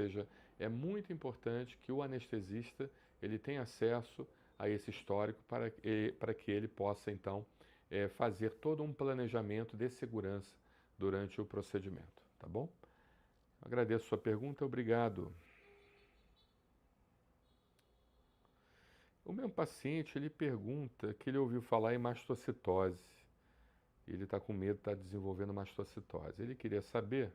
seja, é muito importante que o anestesista ele tenha acesso a esse histórico para que ele possa, então, fazer todo um planejamento de segurança durante o procedimento, tá bom? Agradeço a sua pergunta, obrigado. O meu paciente, ele pergunta que ele ouviu falar em mastocitose. Ele está com medo de estar desenvolvendo mastocitose. Ele queria saber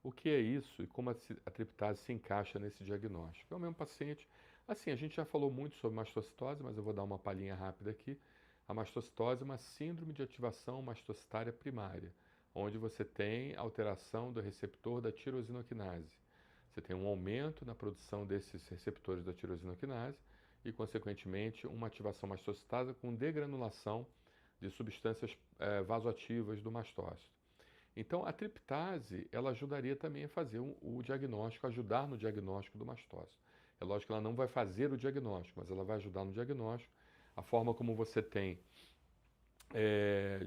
o que é isso e como a triptase se encaixa nesse diagnóstico. É o mesmo paciente. Assim, a gente já falou muito sobre mastocitose, mas eu vou dar uma palhinha rápida aqui. A mastocitose é uma síndrome de ativação mastocitária primária, onde você tem alteração do receptor da tirosinoquinase. Você tem um aumento na produção desses receptores da tirosinoquinase e, consequentemente, uma ativação mastocitária com degranulação de substâncias vasoativas do mastócito. Então, a triptase, ela ajudaria também a fazer o diagnóstico, ajudar no diagnóstico do mastócito. É lógico que ela não vai fazer o diagnóstico, mas ela vai ajudar no diagnóstico. A forma como você tem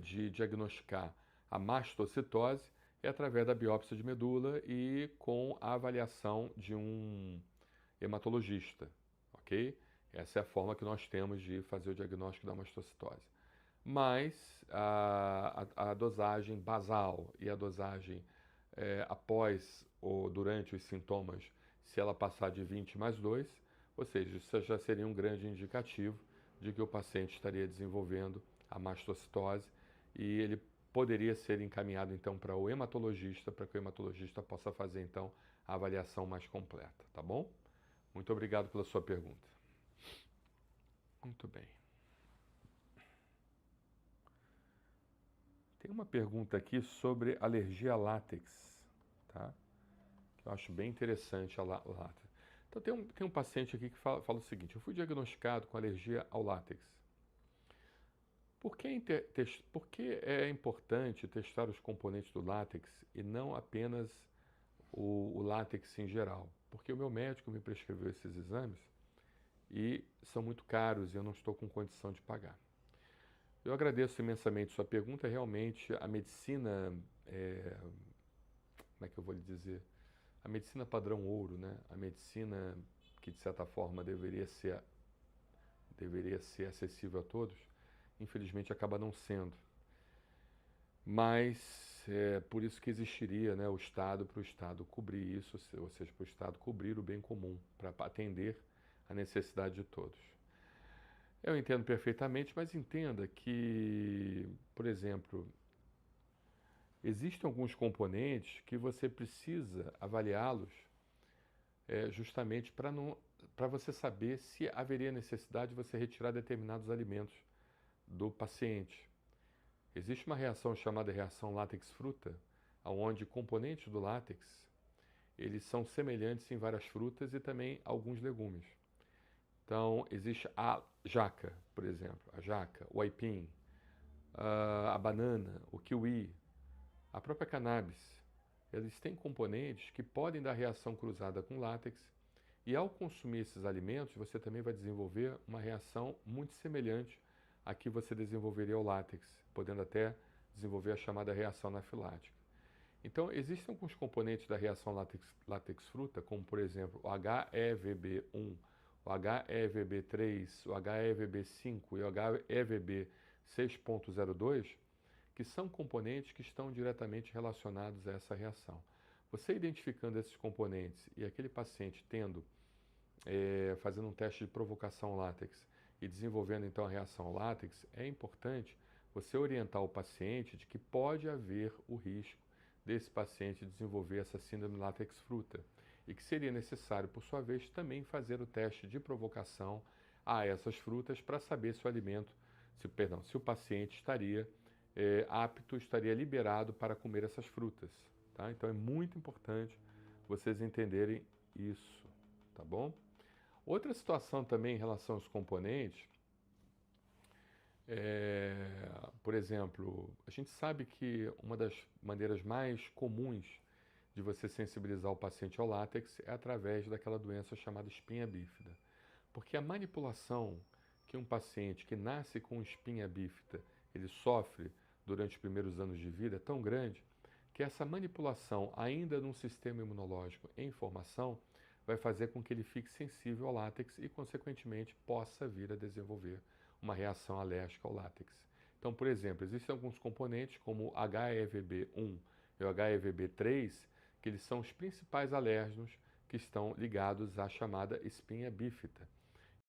de diagnosticar a mastocitose é através da biópsia de medula e com a avaliação de um hematologista, ok? Essa é a forma que nós temos de fazer o diagnóstico da mastocitose. Mas a dosagem basal e a dosagem após ou durante os sintomas, se ela passar de 20 mais 2, ou seja, isso já seria um grande indicativo de que o paciente estaria desenvolvendo a mastocitose e ele poderia ser encaminhado então para o hematologista, para que o hematologista possa fazer então a avaliação mais completa, tá bom? Muito obrigado pela sua pergunta. Muito bem. Tem uma pergunta aqui sobre alergia a látex, tá? Que eu acho bem interessante a látex. Então tem um paciente aqui que fala o seguinte: eu fui diagnosticado com alergia ao látex. Por que é importante testar os componentes do látex e não apenas o látex em geral? Porque o meu médico me prescreveu esses exames e são muito caros e eu não estou com condição de pagar. Eu agradeço imensamente sua pergunta. Realmente, a medicina, como é que eu vou lhe dizer? A medicina padrão ouro, né? A medicina que, de certa forma, deveria ser acessível a todos, infelizmente acaba não sendo. Mas é por isso que existiria, né, o Estado, para o Estado cobrir isso, ou seja, para o Estado cobrir o bem comum, para atender a necessidade de todos. Eu entendo perfeitamente, mas entenda que, por exemplo, existem alguns componentes que você precisa avaliá-los justamente para você saber se haveria necessidade de você retirar determinados alimentos do paciente. Existe uma reação chamada reação látex-fruta, onde componentes do látex eles são semelhantes em várias frutas e também alguns legumes. Então, existe a jaca, por exemplo, a jaca, o aipim, a banana, o kiwi, a própria cannabis. Eles têm componentes que podem dar reação cruzada com látex e ao consumir esses alimentos, você também vai desenvolver uma reação muito semelhante à que você desenvolveria ao látex, podendo até desenvolver a chamada reação anafilática. Então, existem alguns componentes da reação látex-fruta, como por exemplo o HEVB1, o HEVB3, o HEVB5 e o HEVB 6.02, que são componentes que estão diretamente relacionados a essa reação. Você identificando esses componentes e aquele paciente fazendo um teste de provocação ao látex e desenvolvendo então a reação ao látex, é importante você orientar o paciente de que pode haver o risco desse paciente desenvolver essa síndrome látex-fruta e que seria necessário, por sua vez, também fazer o teste de provocação a essas frutas para saber se o alimento, se o paciente estaria apto, estaria liberado para comer essas frutas. Tá? Então é muito importante vocês entenderem isso, tá bom? Outra situação também em relação aos componentes, por exemplo, a gente sabe que uma das maneiras mais comuns de você sensibilizar o paciente ao látex é através daquela doença chamada espinha bífida. Porque a manipulação que um paciente que nasce com espinha bífida ele sofre durante os primeiros anos de vida é tão grande que essa manipulação, ainda num sistema imunológico em formação, vai fazer com que ele fique sensível ao látex e, consequentemente, possa vir a desenvolver uma reação alérgica ao látex. Então, por exemplo, existem alguns componentes, como o HEVB1 e o HEVB3, que eles são os principais alérgenos que estão ligados à chamada espinha bífida.